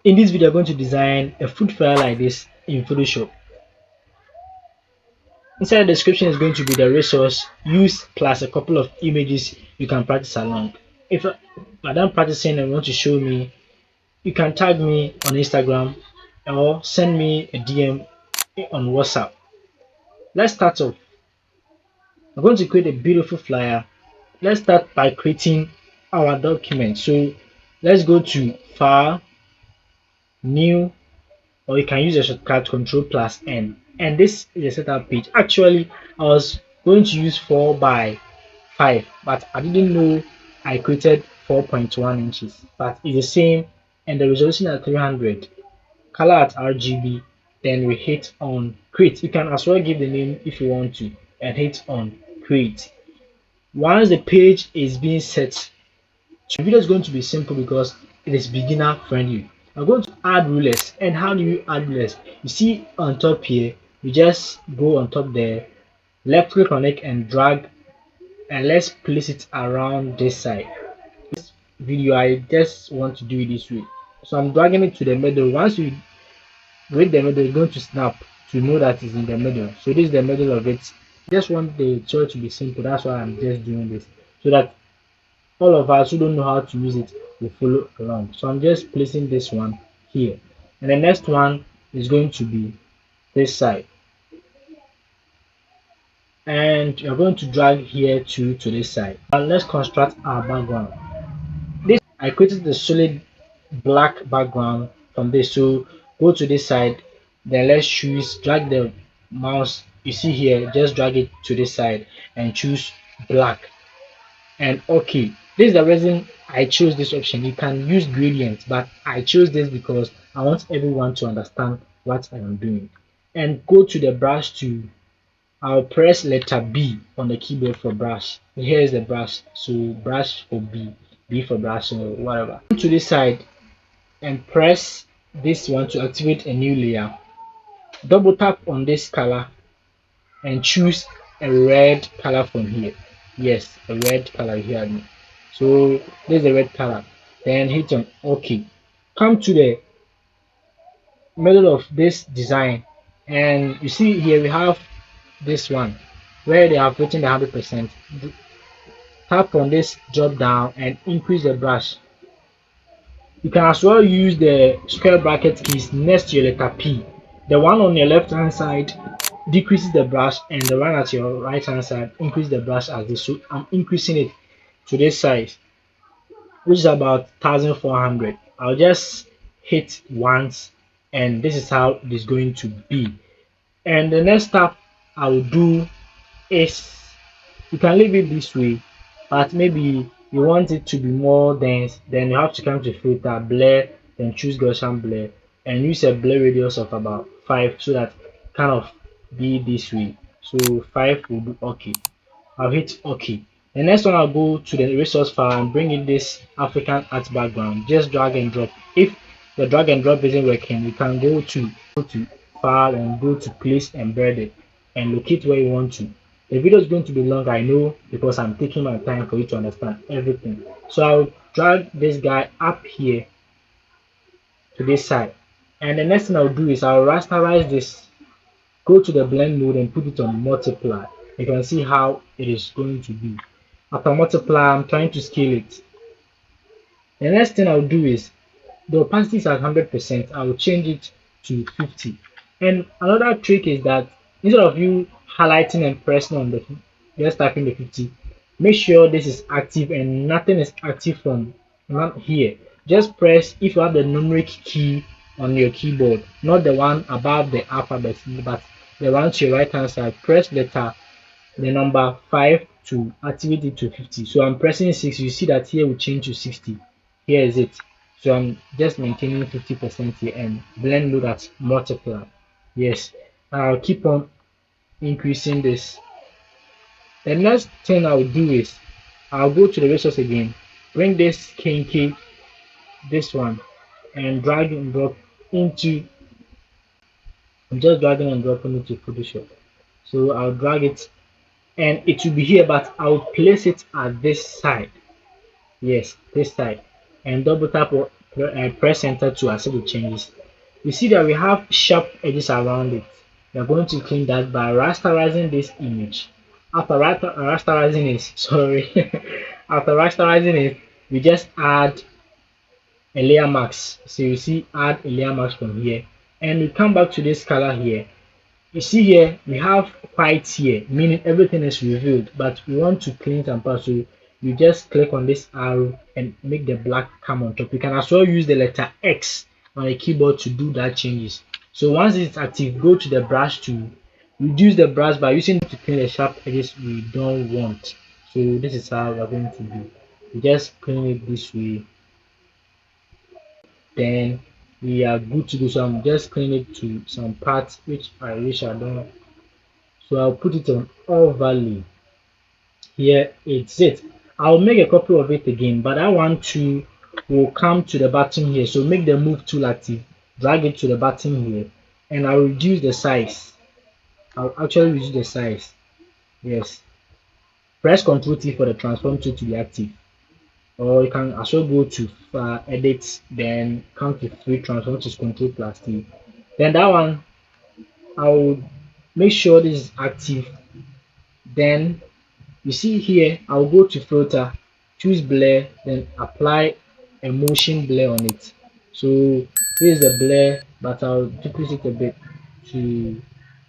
In this video, I'm going to design a food flyer like this in Photoshop. Inside the description is going to be the resource used plus a couple of images you can practice along. If you're done practicing and want to show me, you can tag me on Instagram or send me a DM on WhatsApp. Let's start off. I'm going to create a beautiful flyer. Let's start by creating our document. So let's go to File, New, or you can use a shortcut Control+N. And this is a setup page. Actually, I was going to use 4 by 5, but I didn't know I created 4.1 inches. But it's the same, and the resolution at 300, color at RGB. Then we hit on create. You can as well give the name if you want to, and hit on create. Once the page is being set, the video is going to be simple because it is beginner friendly. I'm going to add rulers. And how do you add rulers? You see on top here, you just go on top there, left click on it and drag, and let's place it around this side. This video, I just want to do it this way, so I'm dragging it to the middle. Once you reach the middle, you're going to snap to know that it's in the middle. So this is the middle of it. Just want the tutorial to be simple. That's why I'm just doing this, so that all of us who don't know how to use it will follow along. So I'm just placing this one here, and the next one is going to be this side, and you're going to drag here to this side. And let's construct our background. This, I created the solid black background from this, so go to this side, then let's choose, drag the mouse, you see here, just drag it to this side and choose black and okay. This is the reason I chose this option. You can use gradient, but I chose this because I want everyone to understand what I am doing. And go to the brush tool. I'll press letter B on the keyboard for brush. Here is the brush, so brush for B, B for brush or whatever. Go to this side and press this one to activate a new layer. Double tap on this color and choose a red color from here. Yes, a red color here. So this is the red color. Then hit on OK. Come to the middle of this design, and you see here we have this one where they have written the 100%. Tap on this drop down and increase the brush. You can as well use the square bracket keys next to your letter P. The one on your left hand side decreases the brush, and the one at your right hand side increase the brush as this. So I'm increasing it to this size, which is about 1400. I'll just hit once, and this is how it is going to be. And the next step I will do is, you can leave it this way, but maybe you want it to be more dense, then you have to come to filter, blur, then choose Gaussian blur and use a blur radius of about 5, so that kind of be this way. So 5 will do okay. I'll hit OK. The next one, I'll go to the resource file and bring in this African art background. Just drag and drop. If the drag and drop isn't working, you can go to file and go to place embedded and locate where you want to. The video is going to be long, I know, because I'm taking my time for you to understand everything. So I'll drag this guy up here to this side, and the next thing I'll do is I'll rasterize this, go to the blend mode and put it on multiply. You can see how it is going to be. After multiply, I'm trying to scale it. The next thing I'll do is, the opacity is at 100%, I will change it to 50. And another trick is that instead of you highlighting and pressing on the, just typing the 50, make sure this is active and nothing is active from not here. Just press, if you have the numeric key on your keyboard, not the one above the alphabet, but the one to your right hand side, press the number 5 to activate it to 50. So I'm pressing 6, you see that here will change to 60. Here is it. So I'm just maintaining 50% here and blend mode at multiply. Yes, I'll keep on increasing this. The next thing I'll do is I'll go to the resource again, bring this kinky, this one, and drag and drop into, I'm just dragging and dropping it to Photoshop. So I'll drag it and it will be here, but I'll place it at this side. Yes, this side, and double tap press enter to accept the changes. You see that we have sharp edges around it. We are going to clean that by rasterizing this image. After rasterizing it, sorry, after rasterizing it, we just add a layer mask. So you see, add a layer mask from here, and we come back to this color here. You see here, we have white here, meaning everything is revealed, but we want to clean some parts. So you just click on this arrow and make the black come on top. You can as well use the letter X on the keyboard to do that changes. So once it's active, go to the brush to reduce the brush by using it to clean the sharp edges we don't want. So this is how we're going to do. You just clean it this way, then we are good to do. So I'm just cleaning it to some parts which I wish I don't. So I'll put it on overlay. Here it's it. I'll make a copy of it again, but I want to will come to the button here. So make the move tool active, drag it to the button here, and I'll reduce the size. I'll actually reduce the size. Yes. Press Ctrl T for the transform tool to be active. Or you can also go to edit, then come to free transform to Ctrl plus T. Then that one, I'll make sure this is active. Then you see here, I'll go to filter, choose blur, then apply a motion blur on it. So this is the blur, but I'll decrease it a bit to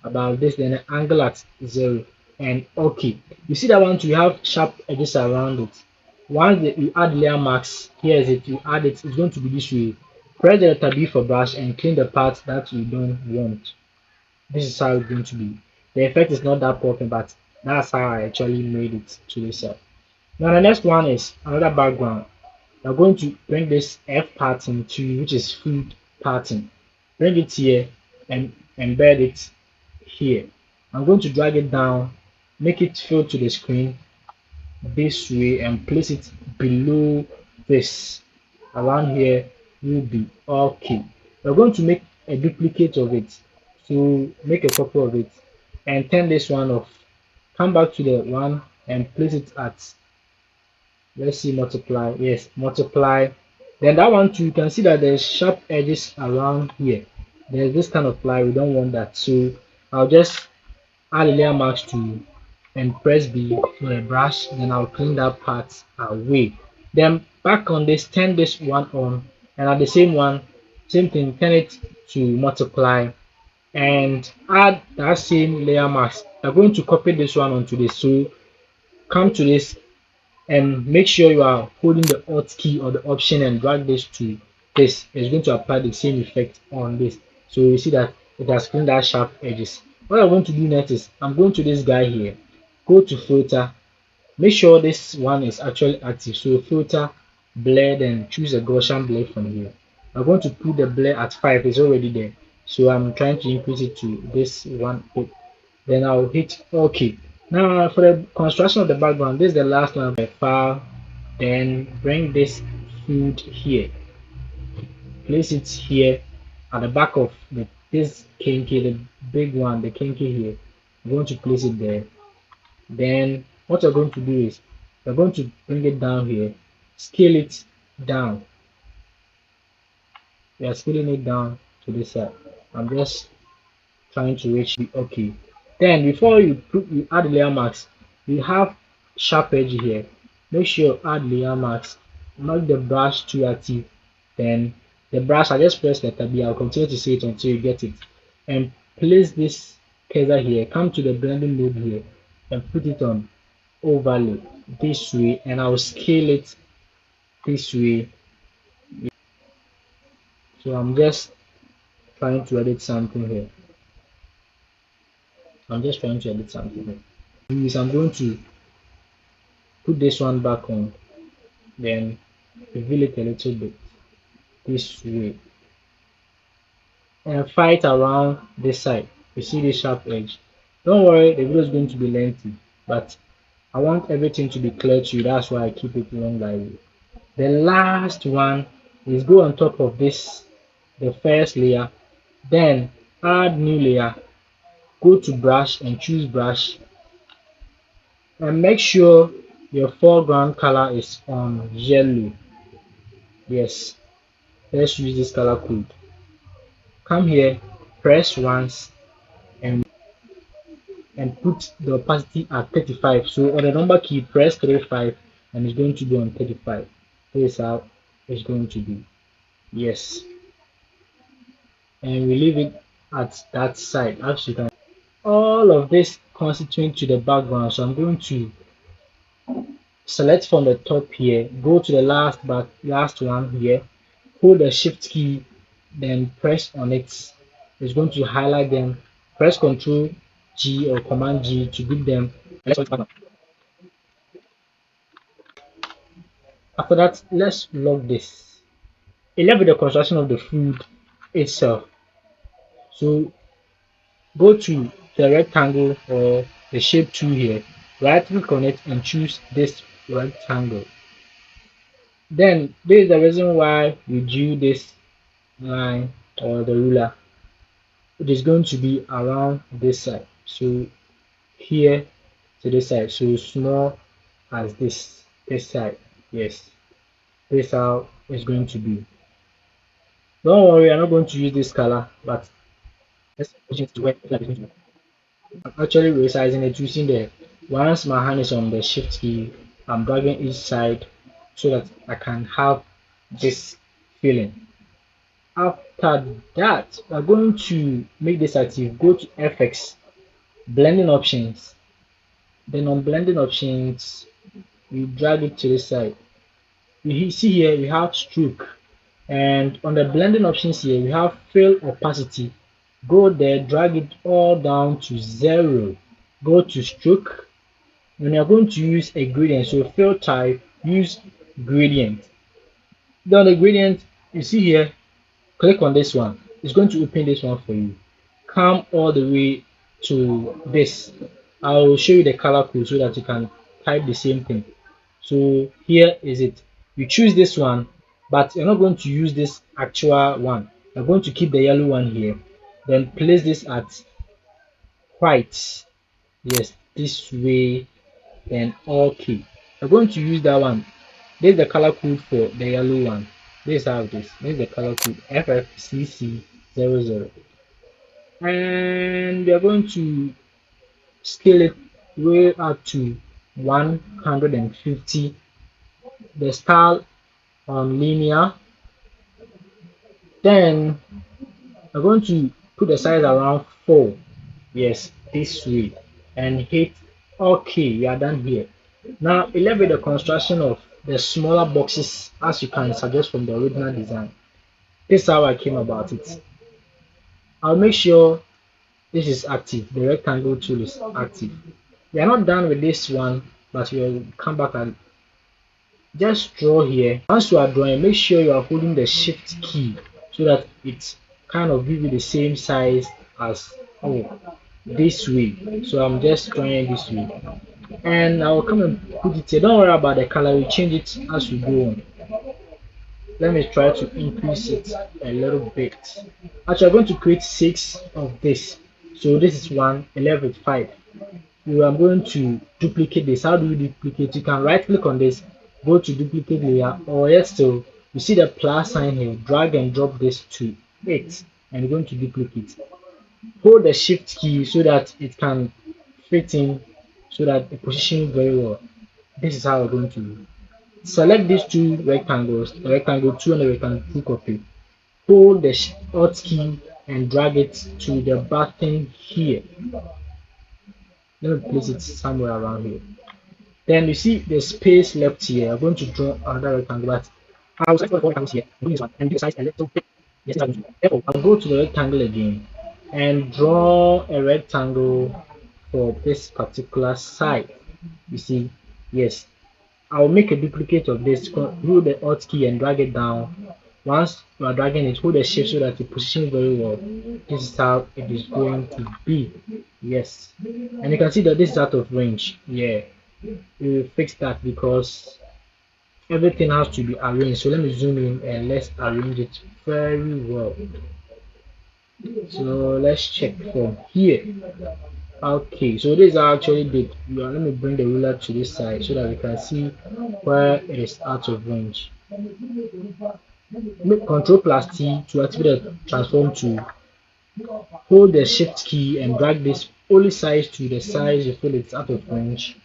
about this, then angle at 0, and okay. You see that one too, you have sharp edges around it. Once you add layer marks, here is it, you add it, it's going to be this way. Press the letter B for brush and clean the parts that you don't want. This is how it's going to be. The effect is not that perfect, but that's how I actually made it to this side. Now the next one is another background. We're going to bring this F pattern to, which is food pattern. Bring it here and embed it here. I'm going to drag it down, make it fill to the screen this way, and place it below this. Around here will be okay. We're going to make a duplicate of it. So make a copy of it and turn this one off. Come back to the one and place it at, let's see, multiply. Yes, multiply. Then that one too, you can see that there's sharp edges around here. There's this kind of fly, we don't want that. So I'll just add a layer mask to and press B for a brush, then I'll clean that part away. Then back on this, turn this one on, and at the same thing, turn it to multiply and add that same layer mask. I'm going to copy this one onto this. So come to this and make sure you are holding the Alt key or the option and drag this to this. It's going to apply the same effect on this. So you see that it has cleaned that sharp edges. What I'm going to do next is I'm going to this guy here, go to filter, make sure this one is actually active. So filter, blur, and choose a Gaussian blur from here. I'm going to put the blur at 5, it's already there. So I'm trying to increase it to this one. Then I'll hit OK. Now for the construction of the background, this is the last one. File, then bring this food here, place it here at the back of this kinky, the big one, the kinky here. I'm going to place it there. Then what you're going to do is you're going to bring it down here, scale it down. We are scaling it down to this side. I'm just trying to reach the okay. Then before you add layer marks, you have sharp edge here. Make sure you add layer marks. Mark the brush to active. Then the brush, I just press letter B. I'll continue to say it until you get it. And place this cursor here. Come to the blending mode here and put it on overlay this way, and I'll scale it this way. So I'm just trying to edit something here. I'm going to put this one back on, then reveal it a little bit this way, and fight around this side. You see this sharp edge. Don't worry, the video is going to be lengthy, but I want everything to be clear to you. That's why I keep it long like this. The last one is go on top of this, the first layer, then add new layer, go to brush and choose brush, and make sure your foreground color is on yellow. Yes, let's use this color code. Come here, press once, and put the opacity at 35. So on the number key, press 35 and it's going to be on 35. This is how it's going to be. Yes. And we leave it at that side. As you can, all of this constituent to the background. So I'm going to select from the top here, go to the last one here, hold the shift key, then press on it. It's going to highlight them. Press Ctrl G or Command G to group them. After that, let's log this. It left with the construction of the food itself. So go to the rectangle or the shape tool here, right click on it and choose this rectangle. Then this is the reason why we drew this line or the ruler. It is going to be around this side. So here to this side. So small as this side. Yes. This is how it's going to be. Don't worry, I'm not going to use this color, but let's push it to where I'm actually resizing it using the once my hand is on the shift key, I'm dragging each side so that I can have this feeling. After that, we're going to make this active. Go to FX, blending options. Then on blending options, you drag it to the side. You see here we have stroke, and on the blending options here we have fill opacity. Go there, drag it all down to 0. Go to stroke. When you're going to use a gradient, so fill type, use gradient. Then the gradient, you see here, click on this one. It's going to open this one for you. Come all the way to this. I will show you the color code so that you can type the same thing. So here is it. You choose this one, but you're not going to use this actual one. You're going to keep the yellow one here. Then place this at white. Yes, this way. Then okay. I'm going to use that one. This is the color code for the yellow one. This is how it is. This is the color code FFCC00. And we are going to scale it way up to 150. The style on linear. Then we're going to put the size around 4. Yes, this way. And hit OK. We are done here. Now elevate the construction of the smaller boxes as you can suggest from the original design. This is how I came about it. I'll make sure this is active. The rectangle tool is active. We are not done with this one, but we will come back and just draw here. Once you are drawing, make sure you are holding the shift key so that it kind of gives you the same size as this way. So I'm just drawing this way. And I will come and put it here. Don't worry about the color, we change it as we go on. Let me try to increase it a little bit. Actually, I'm going to create 6 of this. So this is 1, 11, 5. So I'm going to duplicate this. How do you duplicate? You can right click on this, go to duplicate layer, or yet still, you see the plus sign here, drag and drop this to it, and you're going to duplicate. Hold the shift key so that it can fit in, so that it positions very well. This is how we're going to select these 2 rectangles, the rectangle 2 and the rectangle 2 copy. Hold the Alt key and drag it to the button here. Let me place it somewhere around here. Then you see the space left here. I'm going to draw another rectangle, but I'll select 4 rectangles here, this one, and do the size a little bit. Yes, therefore, I'll go to the rectangle again and draw a rectangle for this particular side. You see, yes, I'll make a duplicate of this. Hold the Alt key and drag it down. Once you are dragging it, hold the shape so that it positions very well. This is how it is going to be. Yes, and you can see that this is out of range. Yeah, we will fix that because everything has to be arranged. So let me zoom in and let's arrange it very well. So let's check from here. Okay, so this is how I actually did. Let me bring the ruler to this side so that we can see where it is out of range. Control plus T to activate the transform tool. Hold the shift key and drag this only size to the size you feel it's out of range.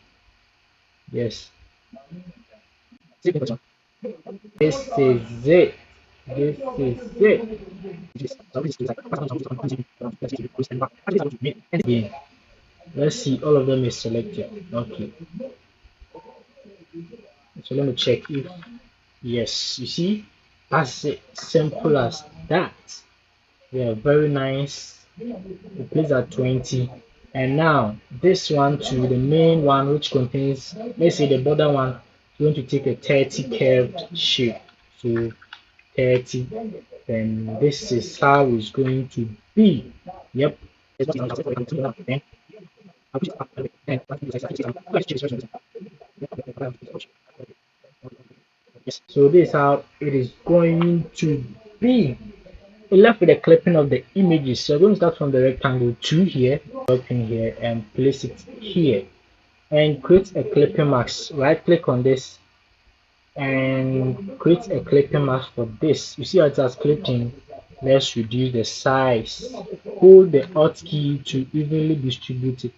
Yes. This is it. This is it. Again. Let's see, all of them is selected. Okay. So let me check if yes, you see, that's it. Simple as that. Yeah, very nice. We place at 20. And now this one to the main one which contains, let's say the border one, you're going to take a 30 curved shape. So 30. Then this is how it's going to be. Yep. So this is how it is going to be. We're left with the clipping of the images. So we're going to start from the rectangle 2 here, in here, and place it here. And create a clipping mask. Right click on this and create a clipping mask for this. You see how it has clipping. Let's reduce the size. Hold the Alt key to evenly distribute it.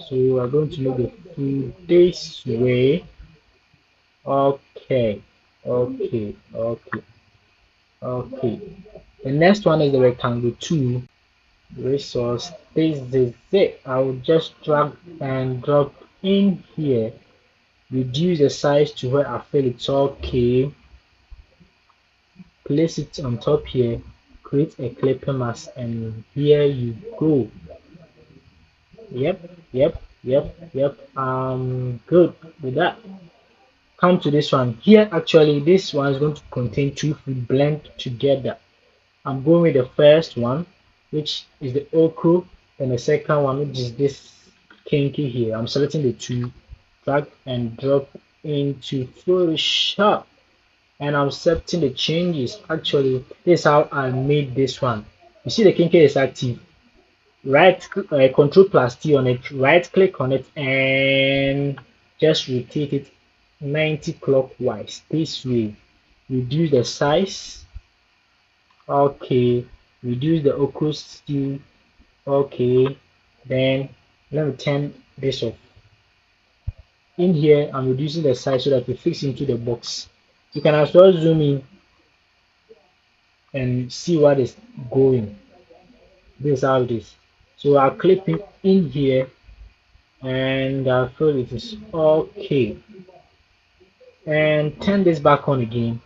So we're going to make the food this way. Okay, okay, okay, okay. The next one is the rectangle 2 resource. This is it. I will just drag and drop in here. Reduce the size to where I feel it's okay. Place it on top here. Create a clipping mask, and here you go. Yep. Good with that. Come to this one here. Actually, this one is going to contain two food blend together. I'm going with the first one, which is the okra, and the second one, which is this kinky here. I'm selecting the two, drag and drop into Photoshop, and I'm setting the changes. Actually, this is how I made this one. You see the kinky is active. Right, Control plus T on it. Right click on it and just rotate it 90 clockwise this way. Reduce the size. Okay, reduce the opacity. Okay, then let me turn this off. In here, I'm reducing the size so that it fits into the box. You can as well zoom in and see what is going. This is how it is. So I'll clip it in here and I feel it is okay. And turn this back on again.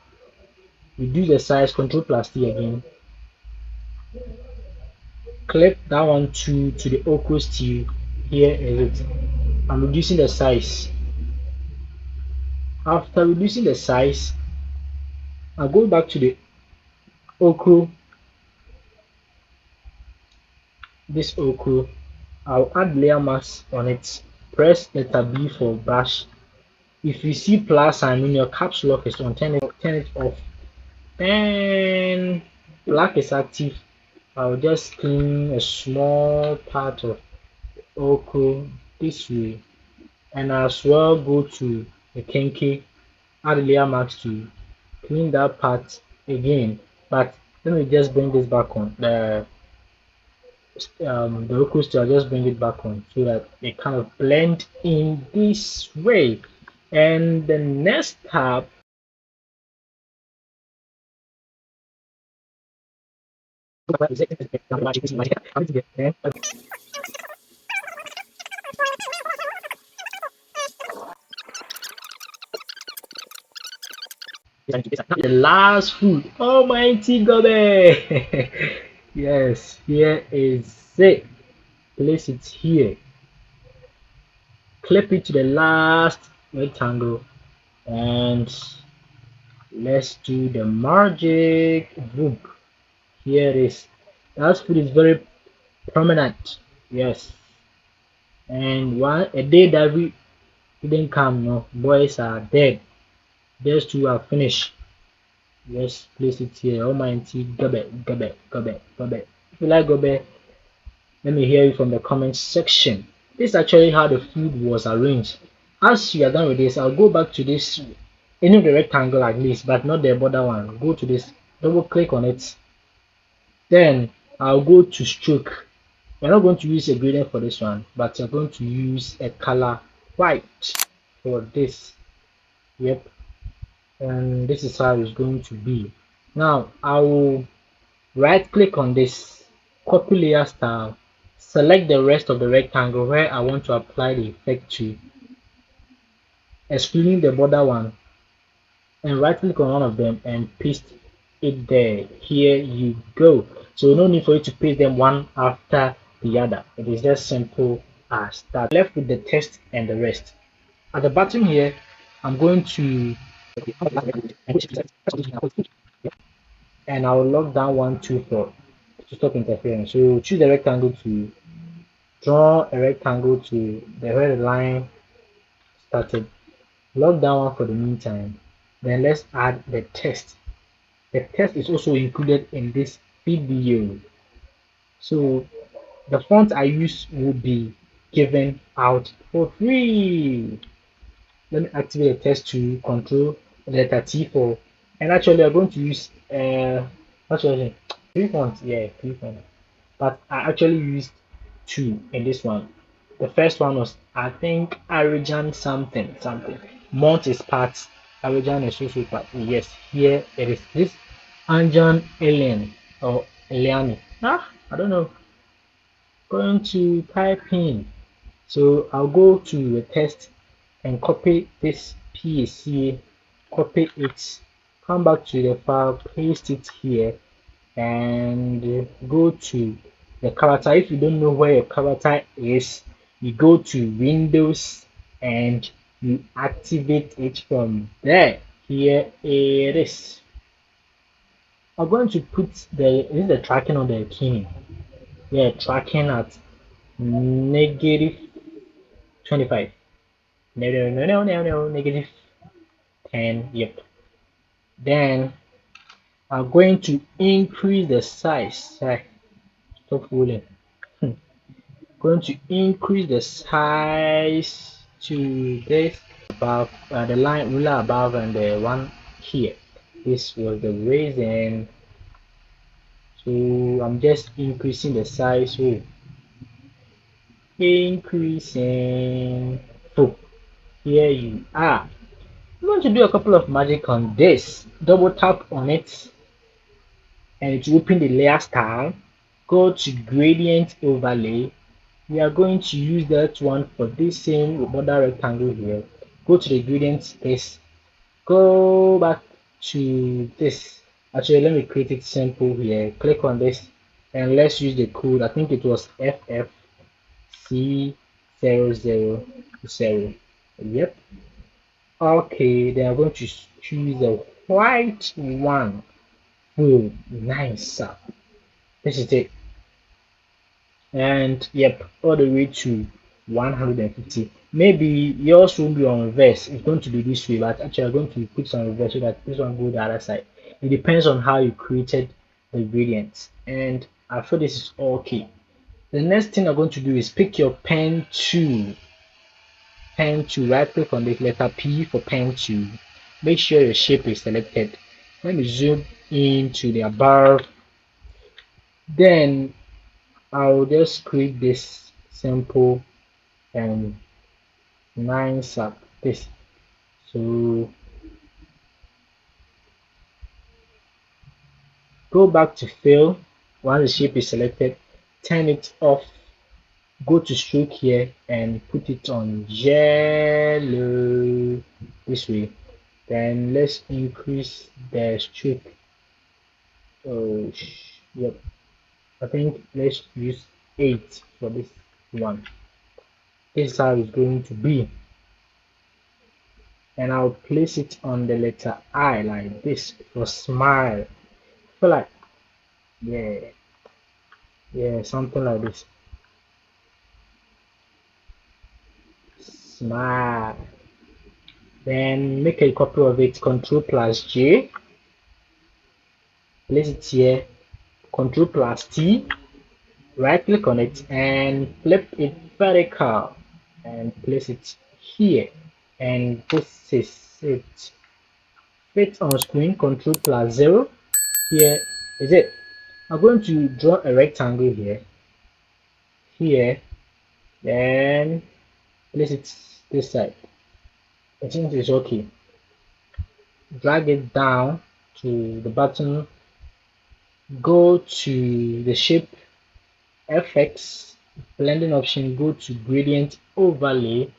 Reduce the size, Control plus T again. Clip that one to the okra stew. Here is it. I'm reducing the size. After reducing the size, I'll go back to the okra. This okra, I'll add layer mask on it. Press letter B for brush. If you see plus sign when your caps lock is on, turn it off. And black is active. I'll just clean a small part of okra this way, and as well go to the kinky, add layer mask to clean that part again. But let me just bring this back on the okra still. I'll just bring it back on so that it kind of blend in this way. And the next tab, the last food, almighty gobe. Yes, here is it. Place it here. Clip it to the last rectangle, and let's do the magic. Boom. Here it is. That food is very prominent. Yes. And a day that we didn't come, no, boys are dead. Those two are finished. Let's place it here. Almighty gobe. If you like gobe, let me hear you from the comment section. This is actually how the food was arranged. As you are done with this, I'll go back to this any of the rectangle at least, but not the border one. Go to this, double click on it. Then I'll go to stroke. We're not going to use a gradient for this one, but you're going to use a color white for this. Yep, and this is how it's going to be. Now I will right click on this, copy layer style, select the rest of the rectangle where I want to apply the effect to, excluding the border one, and right click on one of them and paste it there. Here you go. So no need for you to paste them one after the other. It is just simple as that. Left with the text and the rest. At the bottom here, I'm going to and I'll lock down 1 2 4 to stop interference. So choose the rectangle to draw a rectangle to the where the line started. Lock down one for the meantime. Then let's add the text. The text is also included in this video. So the font I use will be given out for free. Let me activate the text to control the letter T for, and actually I'm going to use what should I say? Free font, yeah, free font. But I actually used two in this one. The first one was I think Arijan something. Mont is part, Arijan is also part. Yes, here it is. This Anjan Alien or Eliani. I don't know. Going to type in. So I'll go to the text and copy this PAC, copy it, come back to the file, paste it here, and go to the character. If you don't know where your character is, you go to Windows and you activate it from there. Here it is. I'm going to put the tracking on the key. Yeah, tracking at negative 25. No, negative 10. Yep. Then I'm going to increase the size. Stop fooling. Going to increase the size to this above the line ruler above and the one here. This was the reason. So I'm just increasing the size. Oh, increasing. Oh, here you are. I'm going to do a couple of magic on this. Double tap on it and it will open the layer style. Go to gradient overlay. We are going to use that one for this same border rectangle here. Go to the gradient this. Go back to this. Actually, let me create it simple here. Click on this and let's use the code. I think it was FFC00. Yep. Okay, then I'm going to choose the white one. Oh, nice. This is it. And yep, all the way to 150. Maybe yours won't be on reverse. It's going to be this way, but actually I'm going to put some reverse so that this one go the other side. It depends on how you created the gradients. And I feel this is okay. The next thing I'm going to do is pick your pen tool. Pen tool, right click on the letter P for pen tool. Make sure your shape is selected. Let me zoom into the above. Then I'll just create this simple and nice up this. So go back to fill. Once the shape is selected, turn it off. Go to stroke here and put it on yellow this way. Then let's increase the stroke. Oh, yep. I think let's use 8 for this one. This is how it's going to be. And I'll place it on the letter I like this for smile. I feel like, yeah, something like this. Smile. Then make a copy of it, Control plus J. Place it here, Control plus T. Right click on it and flip it vertical and place it here. And this is it. fit on screen, Control plus 0. Here is it. I'm going to draw a rectangle here, then place it this side. I think it's okay. Drag it down to the button, go to the shape, FX, blending option, go to gradient overlay,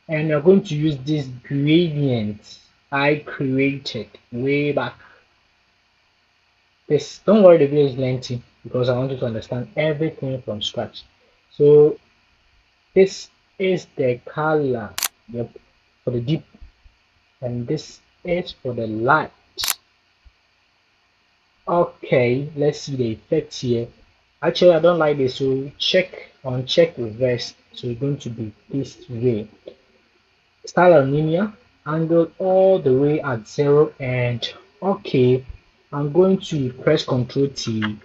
and you're going to use this gradient I created way back. This, don't worry, the video is lengthy because I want you to understand everything from scratch. So this is the color, yep, for the deep, and this is for the light. Okay, let's see the effect here. Actually, I don't like this, so check reverse. So it's going to be this way. Style anemia, angle all the way at 0, and okay, I'm going to press Ctrl T,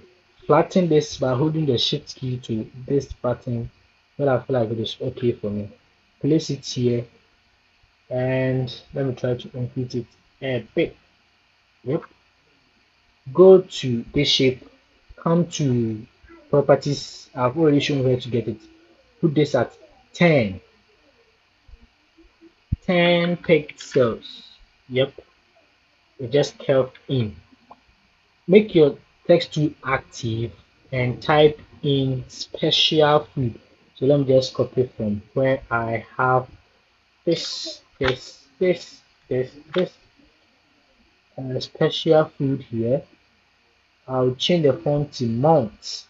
flatten this by holding the shift key to this button when I feel like it is okay for me. Place it here, and let me try to increase it a bit. Yep. Go to this shape, come to properties. I've already shown where to get it. Put this at 10 pixels. Yep, it just curved in. Make your text tool active and type in special food. So let me just copy from where I have this and special food here. I'll change the font to Mount.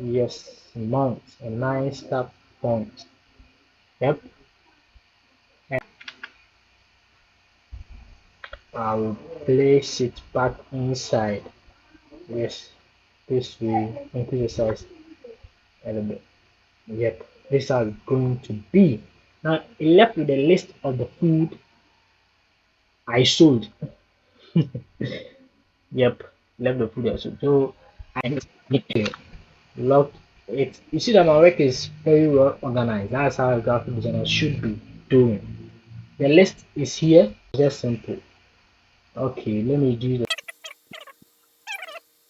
Yes, Mount, a nice top font. Yep. And I'll place it back inside. Yes, this will increase the size a little bit. Yep, this is going to be. Now, left with a list of the food I sold. Yep, left the food I sold. So I need to log it. You see that my work is very well organized. That's how a graphic designer should be doing. The list is here, just simple. Okay, let me do the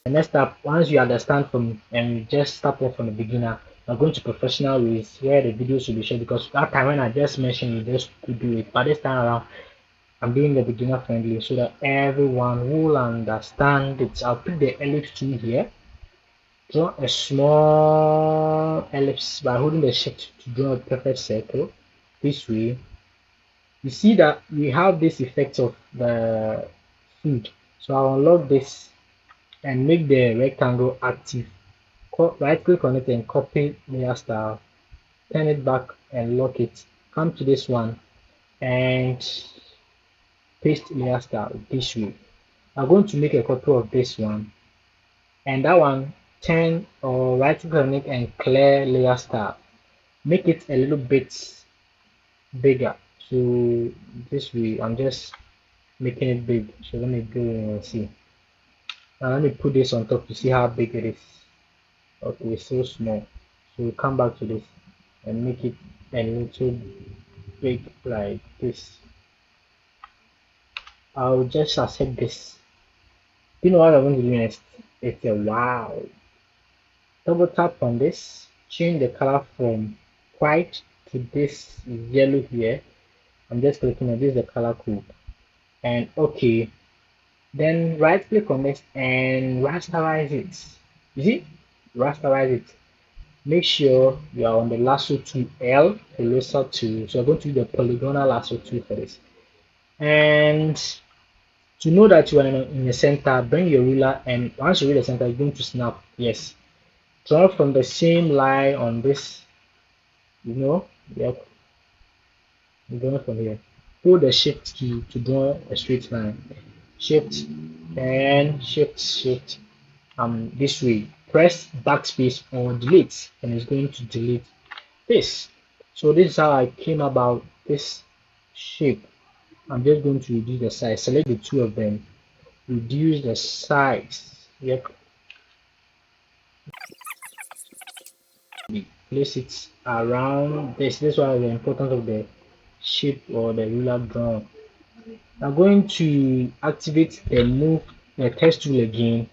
next step. Once you understand from and just start off from the beginner, I'm going to professional ways where the videos will be shared, because that time when I just mentioned you just to do it. But this time around, I'm doing the beginner friendly so that everyone will understand it. I'll put the ellipse tool here. Draw a small ellipse by holding the shift to draw a perfect circle. This way, you see that we have this effect of the food. So I'll unlock this and make the rectangle active. Right click on it and copy layer style, turn it back and lock it. Come to this one and paste layer style this way. I'm going to make a copy of this one, and that one turn or right click on it and clear layer style. Make it a little bit bigger. So this way, I'm just making it big. So let me go and see. Now let me put this on top to see how big it is. Okay, it's so small. So we'll come back to this and make it a little big like this. I'll just accept this. You know what I'm going to do next? It's a wow. Double tap on this, change the color from white to this yellow here. I'm just clicking on this, the color code, and okay. Then right click on this and rasterize it. You see? Rasterize it. Make sure you are on the lasso tool L, the lasso tool. So I'm going to use the polygonal lasso tool for this. And to know that you are in the center, bring your ruler, and once you reach the center, you're going to snap. Yes. Draw from the same line on this, yep, draw from here. Hold the shift key to draw a straight line. Shift and shift this way. Press backspace or delete, and it's going to delete this. So this is how I came about this shape. I'm just going to reduce the size. Select the two of them, reduce the size. Yep. Place it around this. This is why the importance of the shape or the ruler drawn. I'm going to activate the test tool again.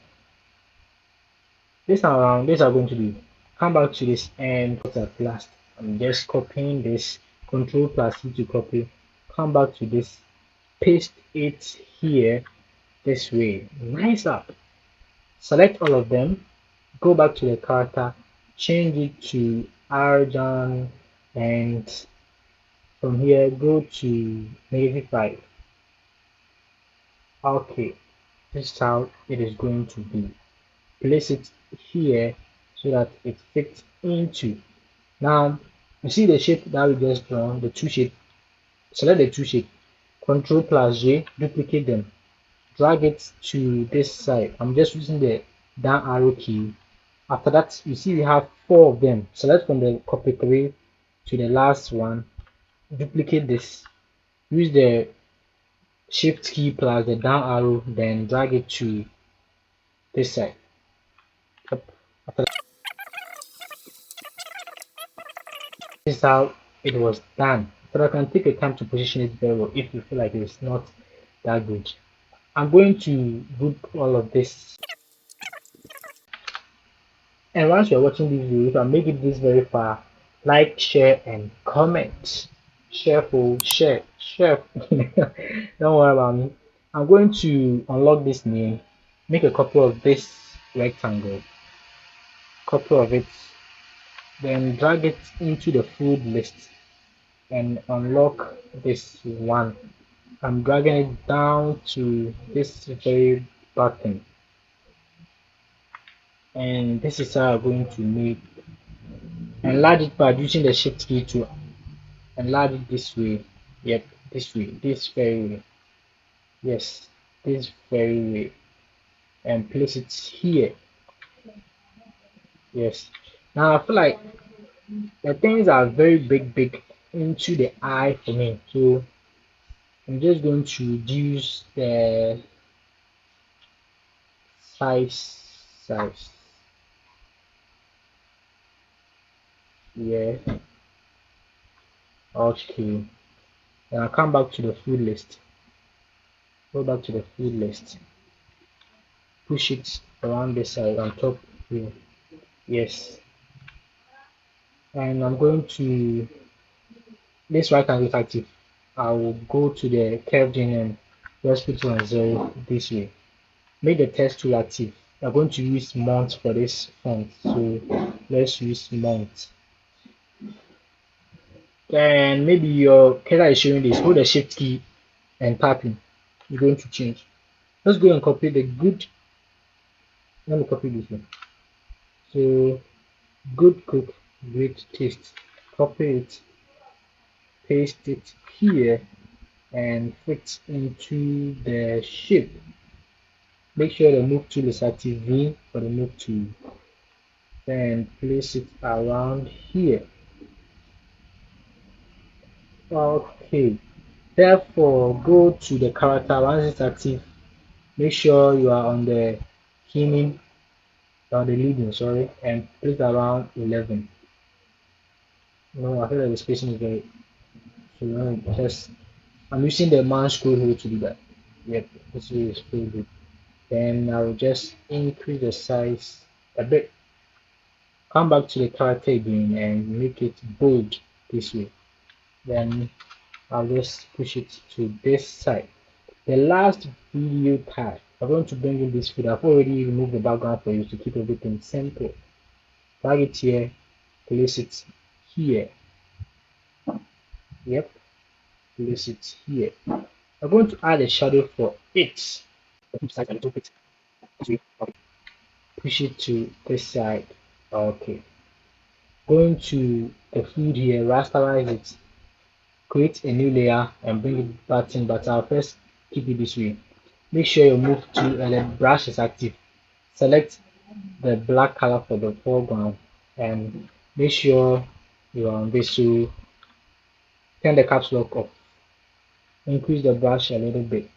This time around, this I'm going to do. Come back to this and put at last. I'm just copying this. Control plus C to copy. Come back to this. Paste it here this way. Nice up. Select all of them. Go back to the character. Change it to Arjan, and from here go to -5. Okay, this is how it is going to be. Place it here so that it fits into. Now you see the shape that we just drawn, the two shape. Select the two shape. Control plus J, duplicate them. Drag it to this side. I'm just using the down arrow key. After that, you see we have 4 of them. Select from the copy 3 to the last one. Duplicate this. Use the shift key plus the down arrow, then drag it to this side. After that, this is how it was done. But I can take a time to position it very well if you feel like it's not that good. I'm going to group all of this. And once you're watching this video, if I make it this very far, like, share, and comment. Share for share. Don't worry about me. I'm going to unlock this name, make a copy of this rectangle, copy of it, then drag it into the food list and unlock this one. I'm dragging it down to this very button, and this is how I'm going to make enlarge it by using the shift key to enlarge it this way. Yep, this way, this very way. Yes, this very way, and place it here. Yes. Now I feel like the things are very big into the eye for me, so I'm just going to reduce the size. Yeah. Okay. Then I'll come back to the food list. Go back to the food list. Push it around the side on top here. Yes. And I'm going to this right hand is active. I will go to the curved in and just put it on 0 this way. Make the text tool active. We're going to use mount for this font, so let's use mount. Then maybe your cursor is showing this. Hold the shift key and tapping. You're going to change. Let's go and copy the good. Let me copy this one. So good cook, great taste. Copy it, paste it here, and fit into the shape. Make sure the move tool is active, V for the move tool. Then place it around here. Okay. Therefore, go to the character once it's active. Make sure you are on the keying or the leading, sorry, and place around 11. No, I feel like the spacing is very. So just I'm using the mouse scroll wheel to do that. Yep, this is pretty good. Then I will just increase the size a bit. Come back to the character again and make it bold this way. Then I'll just push it to this side. The last video tag, I'm going to bring in this food. I've already removed the background for you to keep everything simple. Drag it here, place it here. Yep, place it here. I'm going to add a shadow for it. A little bit. Push it to this side. Okay. Going to the food here, rasterize it, create a new layer and bring it back in, but I'll first keep it this way. Make sure your move to and the brush is active. Select the black color for the foreground and make sure you are on this. So turn the caps lock off. Increase the brush a little bit.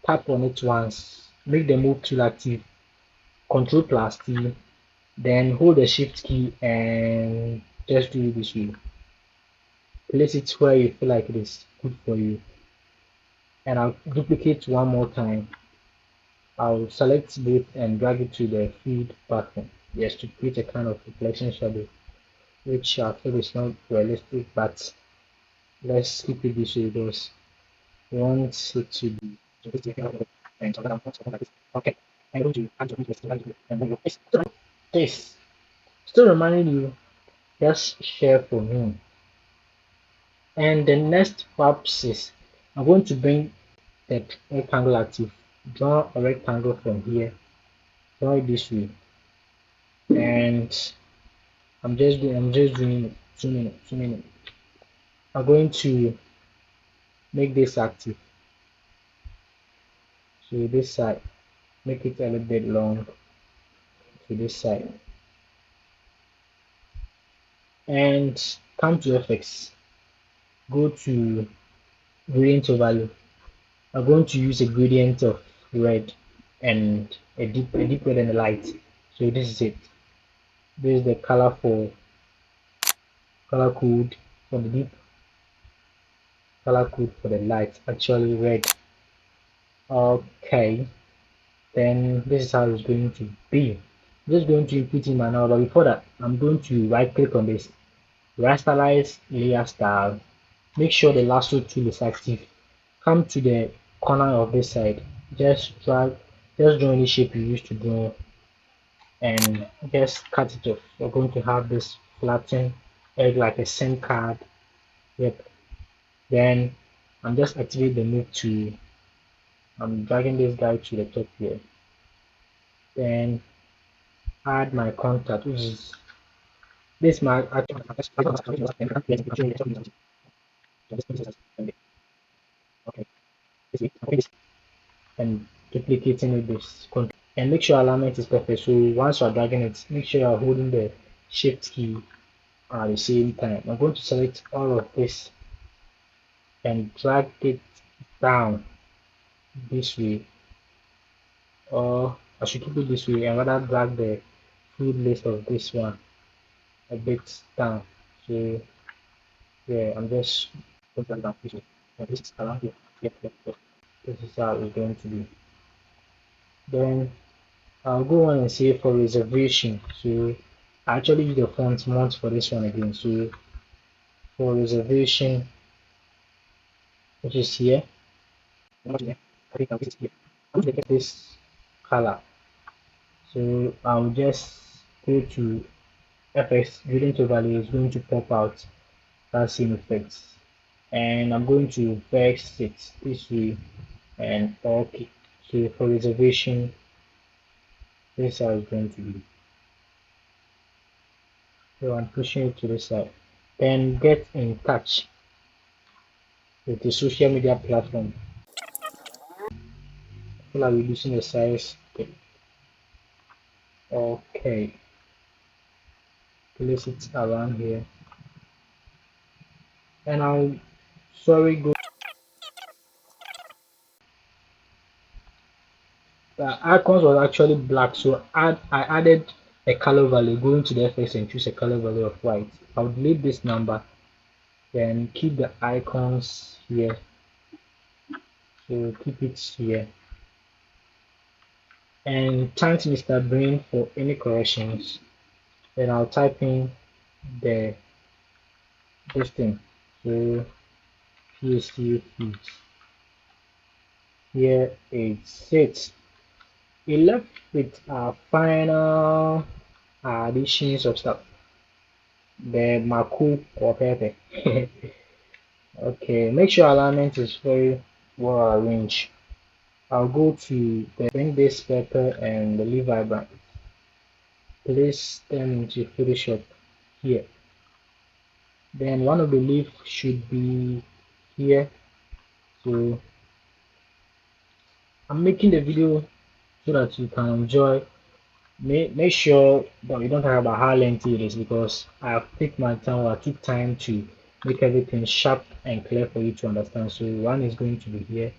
Tap on it once. Make the move tool active. Control plus T. Then hold the shift key and just do it this way. Place it where you feel like it is good for you. and I'll duplicate one more time. I'll select both and drag it to the feed button. Yes, to create a kind of reflection shadow, which I feel is not realistic, but let's keep it this way because we want it to be. Okay, I'm going to add this. Still reminding you, just share for me. And the next perhaps is I'm going to bring the rectangle active. Draw a rectangle from here. Draw it this way, and I'm just doing it. 2 minutes. 2 minutes. I'm going to make this active. So this side, make it a little bit long to this side, and come to FX. Go to gradient overlay. I'm going to use a gradient of red and a deep red and a light. So this is it. This is the color for color code for the deep, color code for the light, actually red. Okay, then this is how it's going to be. I'm just going to input in my number, but before that, I'm going to right click on this, rasterize layer style. Make sure the lasso tool is active. Come to the corner of this side, just drag, just draw any shape you used to draw and just cut it off. You're going to have this flattened egg like a SIM card. Yep. Then I'm just activate the move to, I'm dragging this guy to the top here. Then add my contact, which is this my actual and duplicating it this and make sure alignment is perfect. So once you're dragging it, make sure you're holding the shift key at the same time. I'm going to select all of this and drag it down this way, or I should keep it this way and rather drag the food list of this one a bit down. So yeah, I'm just put that down this way. And this is around here. Yep, yep, yep. This is how it's going to be. Then I'll go on and say for reservation. So I actually use the font for this one again. So for reservation, which is here, I think I'll get here. I'm going to get this color. So I'll just go to FX gradient overlay is going to pop out that same effect, and I'm going to vex it this way and okay. So for reservation, this is how it's going to be. So I'm pushing it to the side. Then get in touch with the social media platform. I feel like reducing the size. Okay, place it around here, and I'll sorry go. The icons was actually black, so I added a color value. Going to the FX and choose a color value of white. I'll delete this number, then keep the icons here. So keep it here, and thanks Mr. Brain for any corrections. Then I'll type in the this thing. So PSU feeds. Here it sits. We left with our final additions of stuff. The Maku or Pepe. Okay, make sure alignment is very well arranged. I'll go to the bring this pepper and the Levi brand. Place them into Photoshop here. Then one of the leaf should be here. So I'm making the video so that you can enjoy. Make sure that you don't talk about how lengthy it is because I've taken my time, or I took time to make everything sharp and clear for you to understand. So one is going to be here.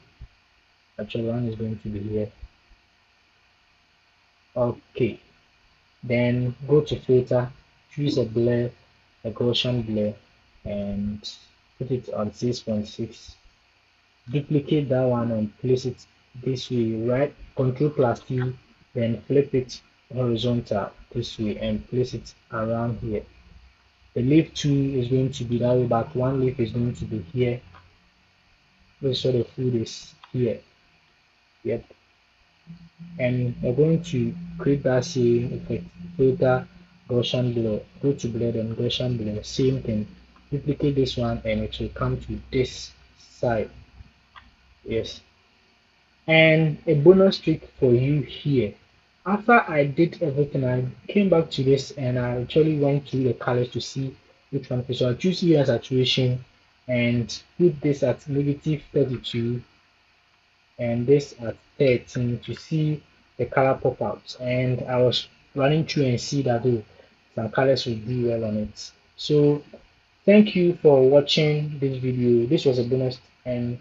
Actually, one is going to be here. Okay. Then go to filter, choose a blur, a Gaussian blur, and put it on 6.6. duplicate that one and place it this way, right? Control plus T, then flip it horizontal this way and place it around here. The leaf 2 is going to be that way, but one leaf is going to be here. This sort of food is here. Yep. And we're going to create that same effect. Filter Gaussian blur. Go to blur and Gaussian blur. Same thing. Duplicate this one and it will come to this side. Yes. And a bonus trick for you here. After I did everything, I came back to this and I actually went through the colors to see which one. So I choose here saturation and put this at negative 32 and this at 13 to see the color pop out. And I was running through and see that oh, some colors will do well on it. So thank you for watching this video. This was a bonus, and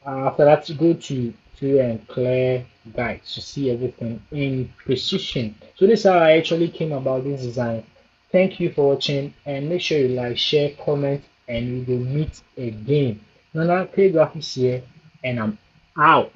after that go to clear and clear guide to see everything in precision. So this is how I actually came about this design. Thank you for watching and make sure you like, share, comment, and we will meet again. Nana K Graphics here and I'm out.